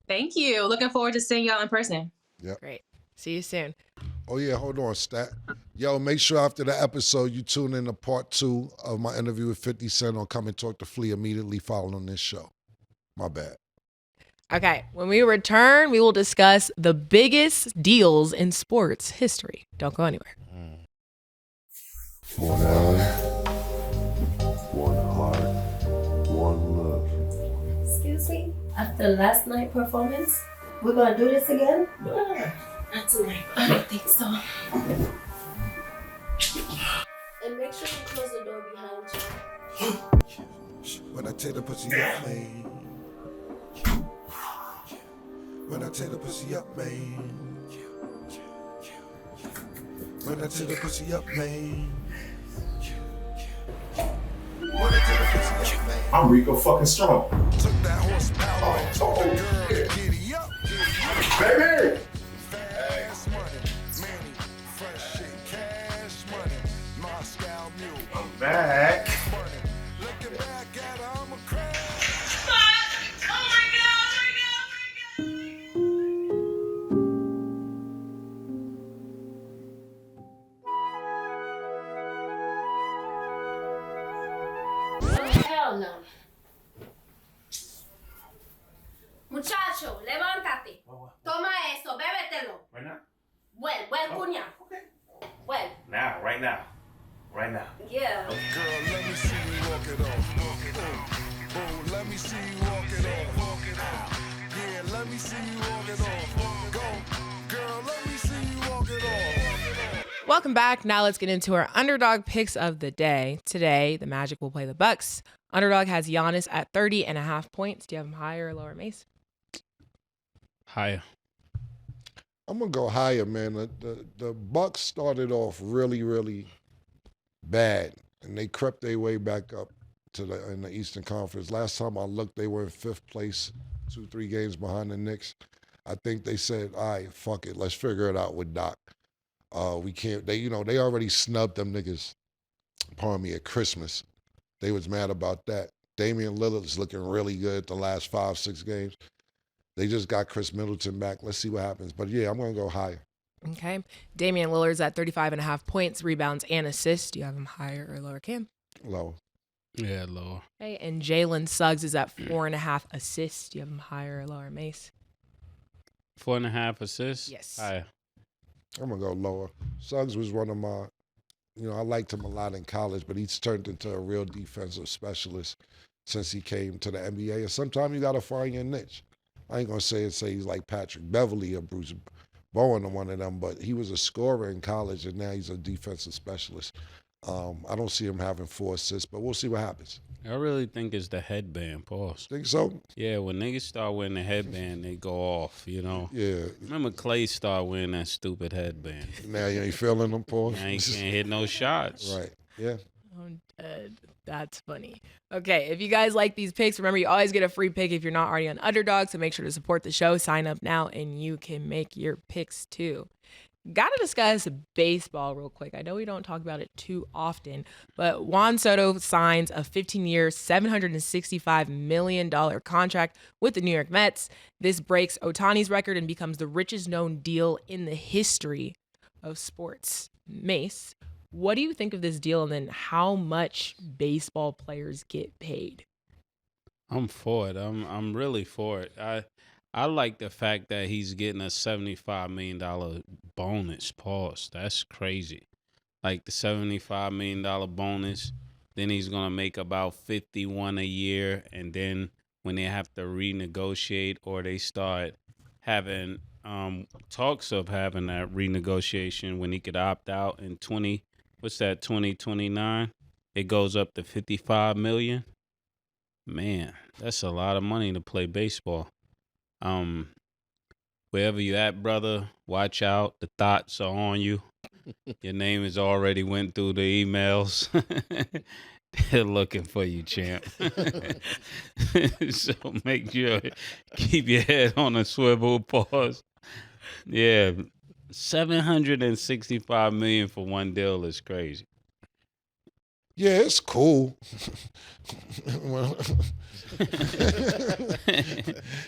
Thank you. Looking forward to seeing y'all in person. Yep. Great. See you soon. Oh yeah, hold on, Stat. Yo, make sure after the episode you tune in to part 2 of my interview with 50 Cent on Come and Talk to Flea immediately following this show. My bad. Okay, when we return, we will discuss the biggest deals in sports history. Don't go anywhere. One eye, one heart, one love. Excuse me? After last night's performance, we're gonna do this again? Not tonight. I don't think so. And make sure you close the door behind you. When I take the pussy up, man. When I take the pussy up, man. When I take the pussy up, man. When I take the pussy up, man. I'm Rico fucking strong. Took that horsepower and told the girl to giddy up, Baby! Fast money, Manny, fresh shit, cash money, Moscow mule. I'm back. Looking back at her, I'm a crash. Hell no. Muchacho, levántate. Toma eso, bébetelo. Right now? Well, cuña. Okay. Well, Now, right now. Right now. yeah. Girl, let me see you walk it off. Oh, let me see you walk it off. Yeah, let me see you walk it off. Go, girl, let me see you walk it off. Welcome back. Now let's get into our underdog picks of the day. Today, the Magic will play the Bucks. Underdog has Giannis at 30.5 points. Do you have him higher or lower, Mase? Higher. I'm gonna go higher, man. The Bucks started off really, really bad, and they crept their way back up to in the Eastern Conference. Last time I looked, they were in 5th place, 2-3 games behind the Knicks. I think they said, "All right, fuck it, let's figure it out with Doc." We can't. They already snubbed them niggas. Pardon me, at Christmas. They was mad about that. Damian Lillard's looking really good the last 5-6 games. They just got Chris Middleton back. Let's see what happens. But yeah, I'm gonna go higher. Okay. Damian Lillard's at 35.5 points, rebounds, and assists. Do you have him higher or lower, Cam? Low. Yeah, lower. Okay. And Jalen Suggs is at 4.5 assists. Do you have him higher or lower, Mase? 4.5 assists? Yes. Higher. I'm gonna go lower. Suggs was one of my, I liked him a lot in college, but he's turned into a real defensive specialist since he came to the NBA. And sometimes you gotta find your niche. I ain't gonna say he's like Patrick Beverly or Bruce Bowen or one of them, but he was a scorer in college and now he's a defensive specialist. I don't see him having 4 assists, but we'll see what happens. I really think it's the headband, pause. Think so? Yeah, when niggas start wearing the headband, they go off, Yeah. Remember Clay started wearing that stupid headband. Now you ain't feeling them, Paul? Now he can't hit no shots. Right. Yeah. I'm dead. That's funny. Okay, if you guys like these picks, remember you always get a free pick if you're not already on Underdog, so make sure to support the show. Sign up now, and you can make your picks too. Got to discuss baseball real quick. I know we don't talk about it too often, but Juan Soto signs a 15-year, $765 million contract with the New York Mets. This breaks Ohtani's record and becomes the richest known deal in the history of sports. Mase, what do you think of this deal, and then how much baseball players get paid? I'm for it. I'm really for it. I like the fact that he's getting a $75 million bonus. Pause. That's crazy. Like the $75 million bonus, then he's gonna make about 51 a year, and then when they have to renegotiate or they start having talks of having that renegotiation when he could opt out in 2029, it goes up to 55 million. Man, that's a lot of money to play baseball. Wherever you at, brother, watch out. The thoughts are on you. Your name has already went through the emails. They're looking for you, champ. So make sure keep your head on a swivel. Pause. Yeah, 765 million for one deal is crazy. Yeah, it's cool.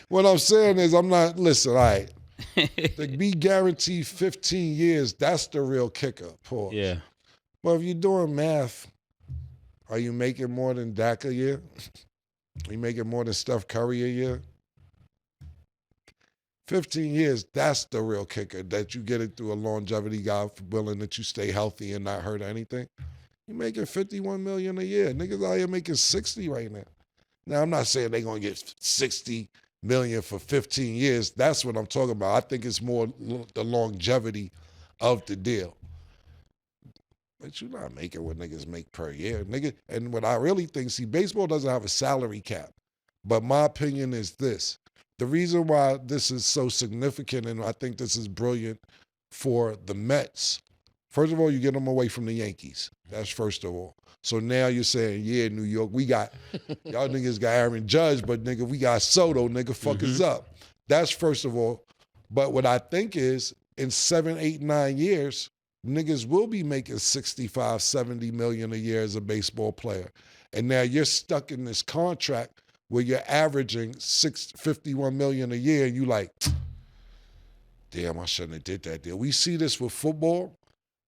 What I'm saying is, I'm not. Listen, all right. To be guaranteed 15 years, that's the real kicker. Pause. Yeah. Well, if you're doing math, are you making more than Dak a year? Are you making more than Steph Curry a year? 15 years, that's the real kicker, that you get it through a longevity, God willing, that you stay healthy and not hurt anything. You're making 51 million a year. Niggas out here making 60 right now. Now, I'm not saying they're going to get 60 million for 15 years. That's what I'm talking about. I think it's more the longevity of the deal. But you're not making what niggas make per year. Nigga, and what I really think, see, baseball doesn't have a salary cap. But my opinion is this. The reason why this is so significant, and I think this is brilliant for the Mets, first of all, you get them away from the Yankees. That's first of all. So now you're saying, yeah, New York, we got, y'all niggas got Aaron Judge, but nigga, we got Soto, nigga, fuck us up. That's first of all. But what I think is, in 7, 8, 9 years, niggas will be making 65, 70 million a year as a baseball player. And now you're stuck in this contract where you're averaging 51 million a year, and you like, damn, I shouldn't have did that deal. We see this with football.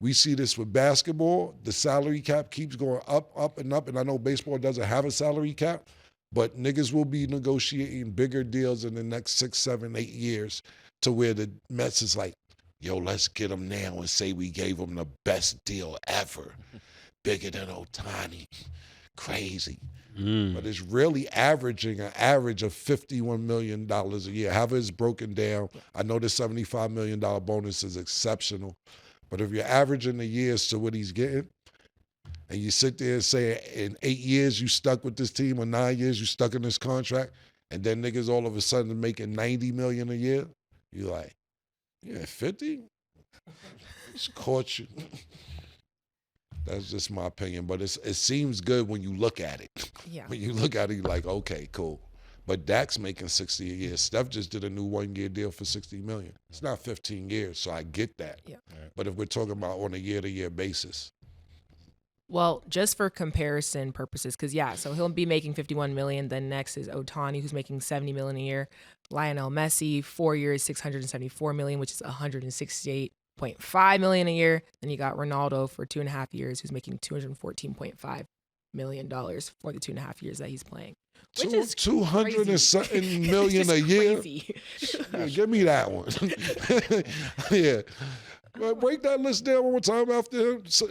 We see this with basketball. The salary cap keeps going up, up, and up. And I know baseball doesn't have a salary cap, but niggas will be negotiating bigger deals in the next 6, 7, 8 years to where the Mets is like, yo, let's get them now and say we gave them the best deal ever. Bigger than Ohtani. Crazy. But it's really averaging an average of $51 million a year. However it's broken down, I know the $75 million bonus is exceptional. But if you're averaging the years to what he's getting, and you sit there and say in 8 years you stuck with this team, or 9 years you stuck in this contract, and then niggas all of a sudden making $90 million a year, you're like, yeah, 50? It's caught you. That's just my opinion, but it seems good when you look at it. Yeah. When you look at it, you're like, okay, cool. But Dak's making 60 a year. Steph just did a new 1-year deal for $60 million. It's not 15 years, so I get that. Yeah. But if we're talking about on a year-to-year basis. Well, just for comparison purposes, because so he'll be making 51 million. Then next is Ohtani, who's making 70 million a year. Lionel Messi, 4 years, 674 million, which is 168.5 million a year. Then you got Ronaldo for 2.5 years, who's making $214.5 million for the 2.5 years that he's playing. Which is 200 and something million a year. Crazy. Yeah, give me that one. Yeah. Well, break that list down one more time after him. So,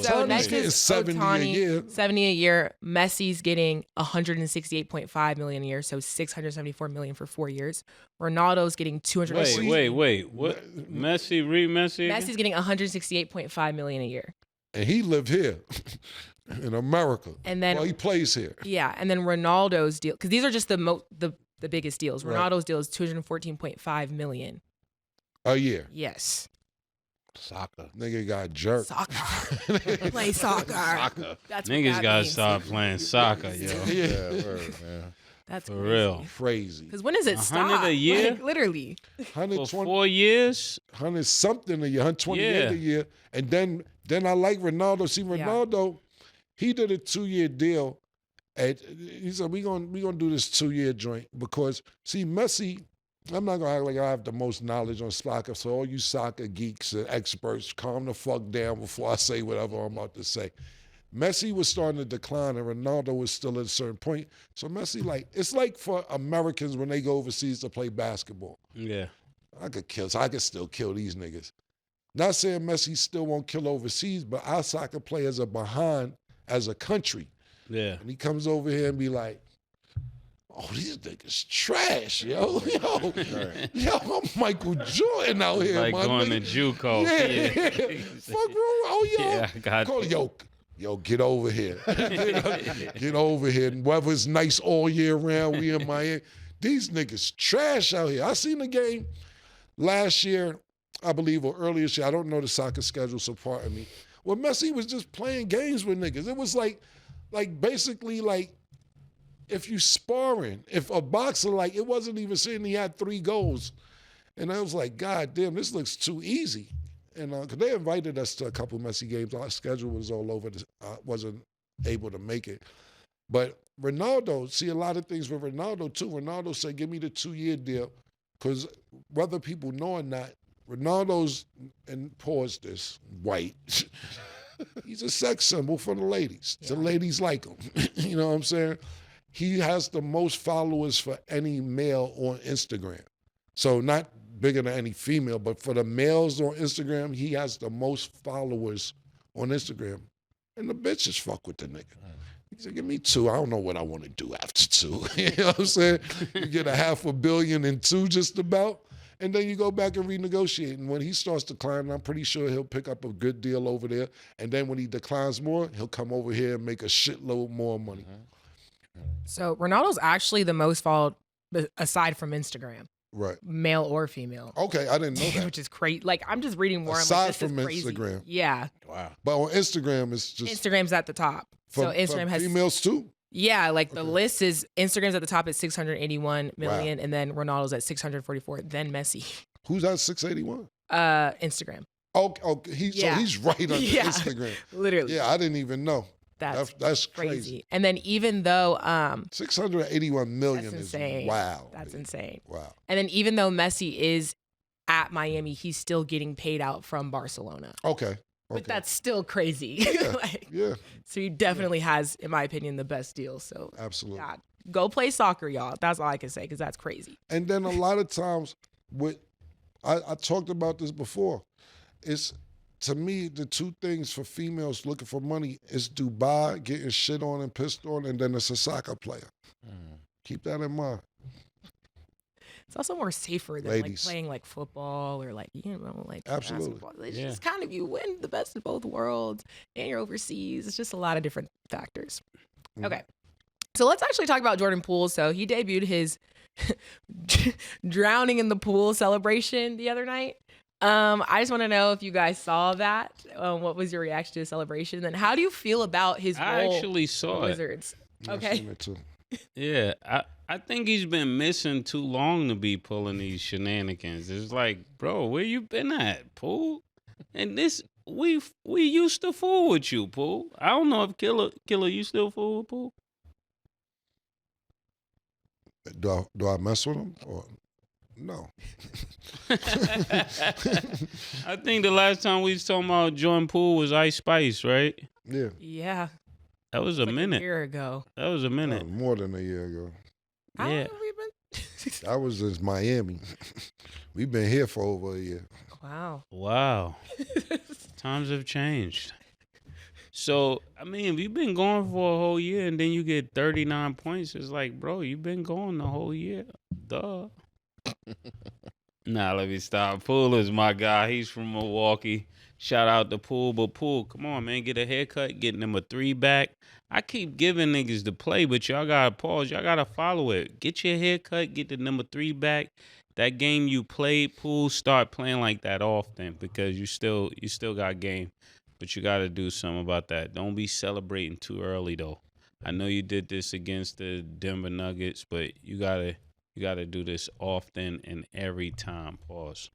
so next is 70 Ohtani, a year. 70 a year. Messi's getting 168.5 million a year, so 674 million for 4 years. Ronaldo's getting 200. Wait. What? Messi, read Messi. Messi's getting 168.5 million a year. And he lived here in America. And then he plays here. Yeah, and then Ronaldo's deal, because these are just the biggest deals. Ronaldo's deal is 214.5 million a year. Yes. Soccer. Nigga got jerked. Soccer. Play soccer. That's Niggas what gotta means. stop playing soccer, yo. Yeah, word, man. That's For crazy. real. Crazy. Because when does it 100 stop? a year? Like, literally. For 120, 4 years? 100 something a year, 128 Yeah. a year. And then I like Ronaldo. See, Ronaldo, he did a 2-year deal. And he said, we gonna do this 2-year joint because, see, Messi, I'm not gonna act like I have the most knowledge on soccer. So all you soccer geeks and experts, calm the fuck down before I say whatever I'm about to say. Messi was starting to decline, and Ronaldo was still at a certain point. So Messi, it's like for Americans when they go overseas to play basketball. Yeah. I could still kill these niggas. Not saying Messi still won't kill overseas, but our soccer players are behind as a country. Yeah. And he comes over here and be like, oh, these niggas trash, yo. Yo, I'm Michael Jordan out here, Like my going nigga. to JUCO. Yeah. Fuck wrong. Oh, yo. Yeah, I got Call, it. yo, get over here. Get over here. And weather's nice all year round. We in Miami. These niggas trash out here. I seen the game last year, I believe, or earlier this year. I don't know the soccer schedule, so pardon me. Well, Messi was just playing games with niggas. It was basically if you sparring, if a boxer, it wasn't even saying he had 3 goals. And I was like, God damn, this looks too easy. And because they invited us to a couple Messi games, our schedule was all over. I wasn't able to make it. But Ronaldo, see a lot of things with Ronaldo too. Ronaldo said, give me the 2-year deal. Because whether people know or not, Ronaldo's, and pause this, white. He's a sex symbol for the ladies. The ladies like him. You know what I'm saying? He has the most followers for any male on Instagram. So not bigger than any female, but for the males on Instagram, he has the most followers on Instagram. And the bitches fuck with the nigga. He said, give me 2. I don't know what I want to do after 2. You know what I'm saying? You get $500 million in 2 just about, and then you go back and renegotiate. And when he starts declining, I'm pretty sure he'll pick up a good deal over there. And then when he declines more, he'll come over here and make a shitload more money. So Ronaldo's actually the most followed, aside from Instagram, Right. male or female. Okay, I didn't know that. Which is crazy. I'm just reading more. Aside I'm like, this from is crazy. Instagram. Yeah. Wow. But on Instagram, it's just Instagram's at the top. So Instagram for has females too. Yeah, the list is Instagram's at the top at 681 million, and then Ronaldo's at 644. Then Messi. Who's at 681? Instagram. Okay, so he's right under Instagram. Literally. Yeah, I didn't even know. That's crazy. And then even though 681 million that's is insane. wow. That's insane. Wow. And then even though Messi is at Miami, he's still getting paid out from Barcelona. Okay. But that's still crazy. Yeah. So he definitely has, in my opinion, the best deal. So Absolutely. God, go play soccer, y'all. That's all I can say, because that's crazy. And then a lot of times, I talked about this before. It's, to me, the 2 things for females looking for money is Dubai, getting shit on and pissed on, and then it's a soccer player. Keep that in mind. It's also more safer than Ladies. playing football or Absolutely. basketball. It's just kind of, you win the best of both worlds and you're overseas. It's just a lot of different factors. Okay. So let's actually talk about Jordan Poole. So he debuted his drowning in the pool celebration the other night. I just want to know if you guys saw that. What was your reaction to the celebration? And how do you feel about his I role actually saw with it. Wizards? I've Okay. seen it too. Yeah, I think he's been missing too long to be pulling these shenanigans. It's like, bro, where you been at, Poole? And this, we used to fool with you, Poole. I don't know if Killer, you still fool with Poole? Do I mess with him or no? I think the last time we was talking about Jordan Poole was Ice Spice, right? Yeah. Yeah. That was a minute. A year ago. That was a minute. More than a year ago. How long Yeah. have we been? That was just Miami. We've been here for over a year. Wow. Wow. Times have changed. So, I mean, if you've been going for a whole year and then you get 39 points, it's like, bro, you've been going the whole year. Duh. Nah, let me stop. Poole is my guy. He's from Milwaukee. Shout out to Poole. But Poole, come on, man. Get a haircut. Getting them a 3 back. I keep giving niggas the play, but y'all got to pause. Y'all got to follow it. Get your haircut. Get the number 3 back. That game you played, Poole, start playing like that often because you still got game. But you got to do something about that. Don't be celebrating too early, though. I know you did this against the Denver Nuggets, but you gotta do this often and every time. Pause.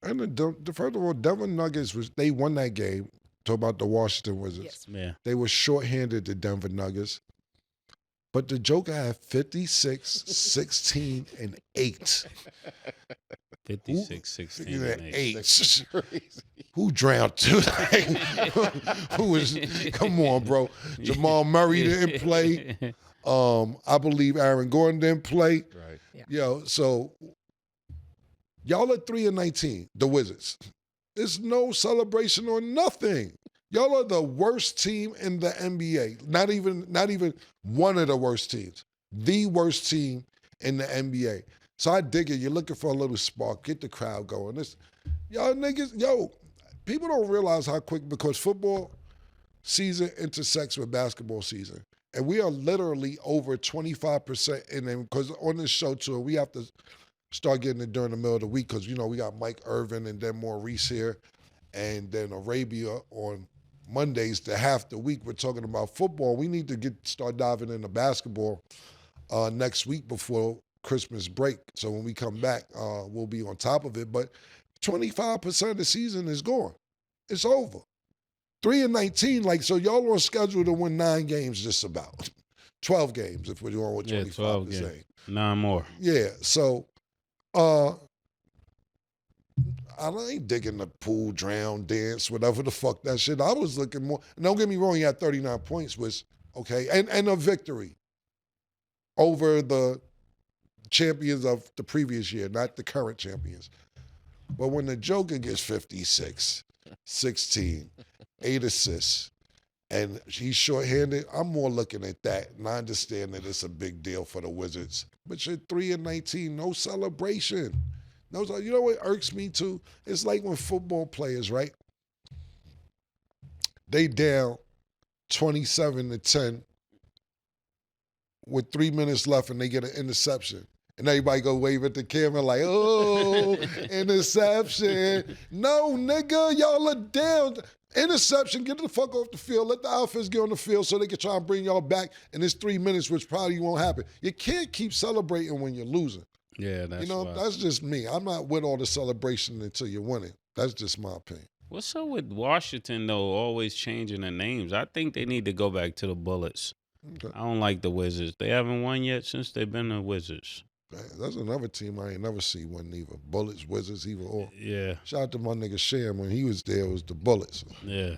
And first of all, Denver Nuggets they won that game. Talk about the Washington Wizards. Yes. Yeah. They were shorthanded, the Denver Nuggets. But the Joker had 56, 16, and 8. 56, 16, and 8. 8. That's crazy. Who drowned too? Who was? Come on, bro. Jamal Murray didn't play. I believe Aaron Gordon didn't play. Right. Yeah. Yo, so y'all are 3-19, the Wizards. There's no celebration or nothing. Y'all are the worst team in the NBA. Not even one of the worst teams. The worst team in the NBA. So I dig it. You're looking for a little spark. Get the crowd going. Y'all niggas, people don't realize how quick, because football season intersects with basketball season. And we are literally over 25% in them, because on this show too, we have to start getting it during the middle of the week, because, we got Mike Irvin and then Maurice here, and then Arabia on Mondays to half the week. We're talking about football. We need to start diving into basketball next week before Christmas break. So when we come back, we'll be on top of it. But 25% of the season is gone. It's over. 3-19, so y'all on schedule to win 9 games just about. 12 games if we're going with 25%. 12 games. 9 more. Yeah, so I ain't digging the pool, drown, dance, whatever the fuck that shit. I was looking more, don't get me wrong, he had 39 points, was okay, and a victory over the champions of the previous year, not the current champions. But when the Joker gets 56, 16, 8 assists, and he's shorthanded, I'm more looking at that, and I understand that it's a big deal for the Wizards. But you're 3-19, no celebration. No, you know what irks me too? It's like when football players, right? They down 27-10 with 3 minutes left, and they get an interception. And everybody go wave at the camera like, oh, interception. No, nigga, y'all are down. Interception, get the fuck off the field. Let the offense get on the field so they can try and bring y'all back in this 3 minutes, which probably won't happen. You can't keep celebrating when you're losing. Yeah, that's That's just me. I'm not with all the celebration until you're winning. That's just my opinion. What's up with Washington, though, always changing their names? I think they need to go back to the Bullets. Okay. I don't like the Wizards. They haven't won yet since they've been the Wizards. That's another team I ain't never see win either. Bullets, Wizards, either or. Yeah. Shout out to my nigga Sham. When he was there, it was the Bullets. Yeah.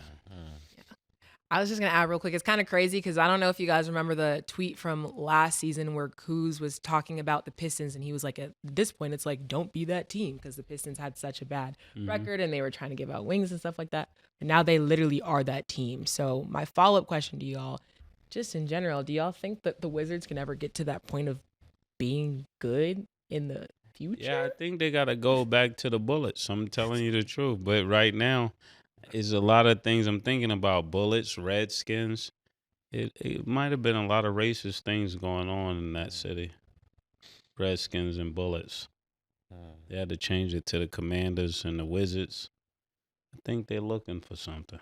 I was just going to add real quick. It's kind of crazy because I don't know if you guys remember the tweet from last season where Kuz was talking about the Pistons, and he was like, at this point, it's like, don't be that team, because the Pistons had such a bad record and they were trying to give out wings and stuff like that. And now they literally are that team. So my follow-up question to y'all, just in general, do y'all think that the Wizards can ever get to that point of being good in the future? Yeah, I think they got to go back to the Bullets. I'm telling you the truth. But right now, is a lot of things I'm thinking about. Bullets, Redskins. It might have been a lot of racist things going on in that city. Redskins and Bullets. They had to change it to the Commanders and the Wizards. I think they're looking for something.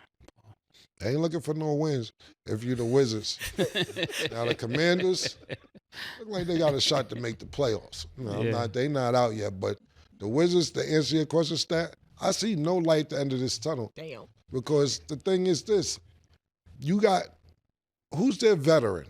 They ain't looking for no wins if you're the Wizards. Now the Commanders look like they got a shot to make the playoffs. They not out yet, but the Wizards, to answer your question, Stat, I see no light at the end of this tunnel. Damn. Because the thing is this, who's their veteran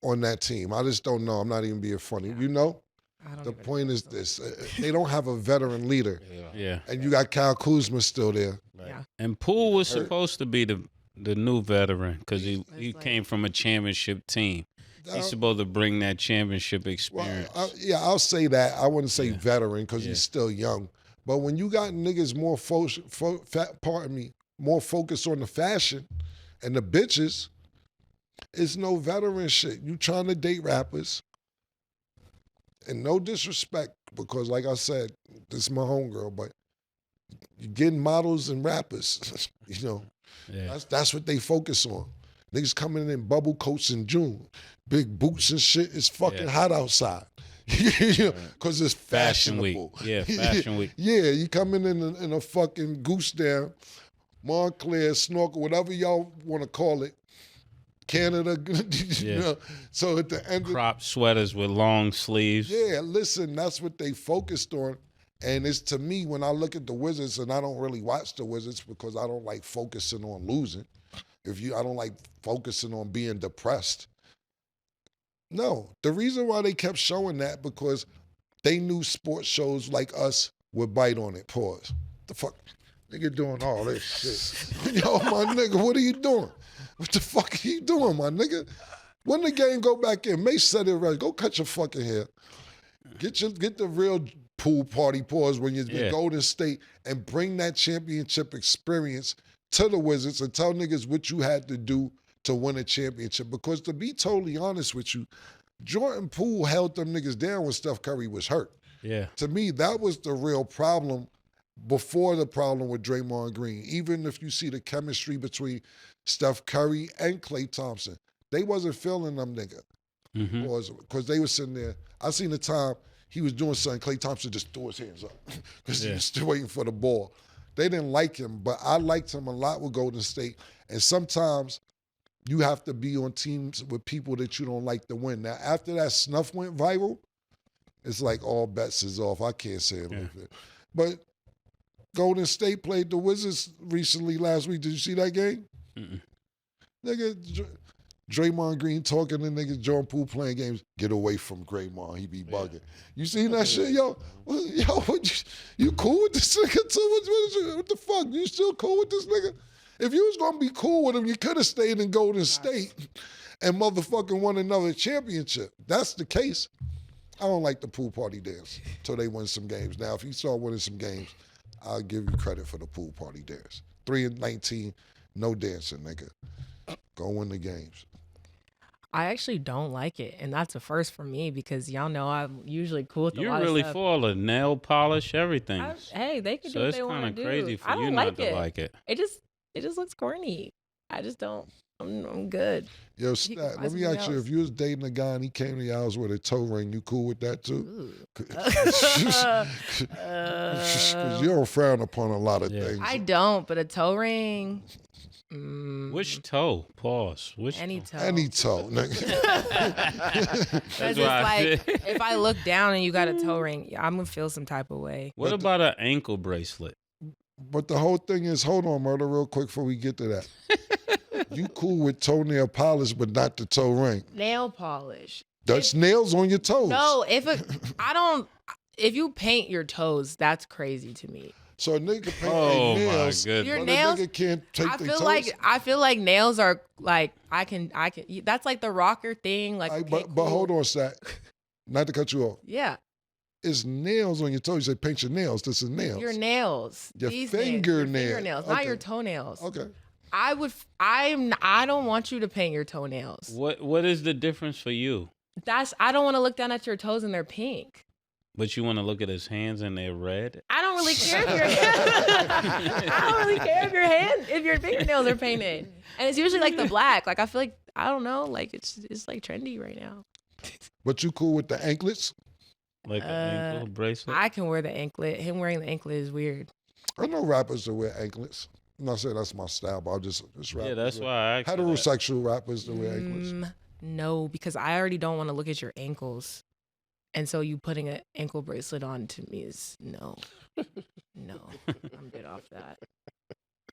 on that team? I just don't know. I'm not even being funny. Yeah. You know? I don't The even point know. is this, they don't have a veteran leader. Yeah. And you got Kyle Kuzma still there. Yeah. And Poole was Hurt. supposed to be the new veteran because he It's like- came from a championship team. Now, He's supposed to bring that championship well, experience. I'll say that. I wouldn't say Yeah. veteran because Yeah. he's still young. But when you got niggas more more focused on the fashion and the bitches, it's no veteran shit. You trying to date rappers, and no disrespect, because like I said, this is my homegirl, but you're getting models and rappers, Yeah. That's what they focus on. Niggas coming in bubble coats in June, big boots and shit. It's fucking hot outside. Because it's Fashion week. fashionable. Yeah, fashion week. Yeah, you coming in a fucking goose down, Montclair, snorkel, whatever y'all want to call it, Canada. Yeah. So at the end of Crop sweaters with long sleeves. yeah, listen, that's what they focused on. And it's, to me, when I look at the Wizards, and I don't really watch the Wizards because I don't like focusing on losing. I don't like focusing on being depressed. No, the reason why they kept showing that because they knew sports shows like us would bite on it. Pause. The fuck? Nigga doing all this shit. Yo, my nigga, what are you doing? What the fuck are you doing, my nigga? When the game go back in, Mase said it right. Go cut your fucking hair. Get the real pool party pause when you're in Golden State and bring that championship experience to the Wizards and tell niggas what you had to do to win a championship. Because to be totally honest with you, Jordan Poole held them niggas down when Steph Curry was hurt. Yeah. To me, that was the real problem before the problem with Draymond Green. Even if you see the chemistry between Steph Curry and Klay Thompson, they wasn't feeling them niggas. Because they were sitting there. I seen the time he was doing something, Klay Thompson just threw his hands up because he was still waiting for the ball. They didn't like him, but I liked him a lot with Golden State. And sometimes you have to be on teams with people that you don't like to win. Now, after that snuff went viral, it's like all bets is off. I can't say it like that. But Golden State played the Wizards recently last week. Did you see that game? Nigga, Draymond Green talking to niggas, Jordan Poole playing games. Get away from Draymond. He be bugging. You seen that shit? Yo, you cool with this nigga too? What the fuck? You still cool with this nigga? If you was going to be cool with him, you could have stayed in Golden State and motherfucking won another championship. That's the case. I don't like the pool party dance until they win some games. Now, if you start winning some games, I'll give you credit for the pool party dance. 3-19, no dancing, nigga. Go win the games. I actually don't like it, and that's a first for me because y'all know I'm usually cool with a lot You're of really stuff. for all the nail polish, everything. Hey, they can do what they want to do. So it's kind of crazy for I don't you like not to like it. It just looks corny. I just don't. I'm good. Yo, Stat, let me ask you, if you was dating a guy and he came to your house with a toe ring, you cool with that too? Because you don't frown upon a lot of things. I don't, but a toe ring. Which toe? Pause. Any toe. Any toe, nigga. Because it's like, if I look down and you got a toe ring, I'm going to feel some type of way. What about an ankle bracelet? But the whole thing is, hold on, Murder, real quick before we get to that. You cool with toenail polish, but not the toe ring. Nail polish. That's nails on your toes. No, if you paint your toes, that's crazy to me. So a nigga can paint their nails. My goodness. Your but nails. a nigga can't take I their feel toes. I feel like nails are like I can. That's like the rocker thing. Like, okay, but cool. hold on, Stat. Not to cut you off. Yeah. It's nails on your toes. You say paint your nails. This is nails. Your nails. Your These fingernails. nails. Your fingernails, not Okay. your toenails. Okay. I don't want you to paint your toenails. What is the difference for you? I don't want to look down at your toes and they're pink. But you want to look at his hands and they're red? I don't really care if your fingernails are painted. And it's usually like the black. Like I feel like I don't know, like it's like trendy right now. But you cool with the anklets? Like an ankle bracelet? I can wear the anklet. Him wearing the anklet is weird. I know rappers that wear anklets. I'm not saying that's my style, but I'm just rappers. Yeah, that's why I asked you that. Heterosexual rappers that wear anklets. No, because I already don't want to look at your ankles. And so you putting an ankle bracelet on to me is no. No, I'm good off that.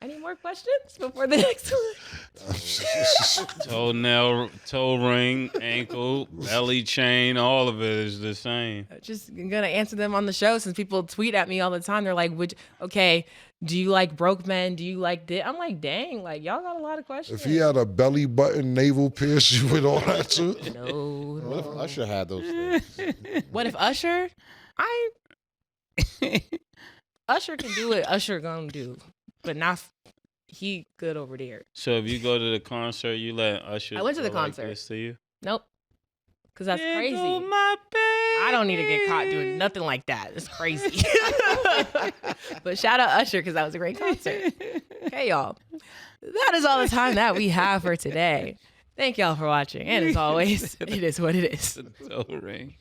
Any more questions before the next one? Toenail, toe ring, ankle, belly chain, all of it is the same. Just gonna answer them on the show since people tweet at me all the time. They're like, okay, do you like broke men? Do you like this? I'm like, dang, like y'all got a lot of questions. If he had a belly button navel pierce, you would all that too? No. What if Usher had those things? What if Usher? Usher can do what Usher gonna do, but not he good over there. So if you go to the concert, you let Usher I went to the go like concert. this to you? Nope. Because that's There crazy. go my I don't need to get caught doing nothing like that. It's crazy. But shout out Usher because that was a great concert. Okay, y'all. That is all the time that we have for today. Thank y'all for watching. And as always, it is what it is. Toe ring.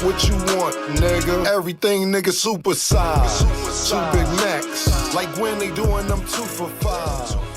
What you want, nigga? Everything, nigga, super size. Two Big Macs, like when they doing them 2 for $5.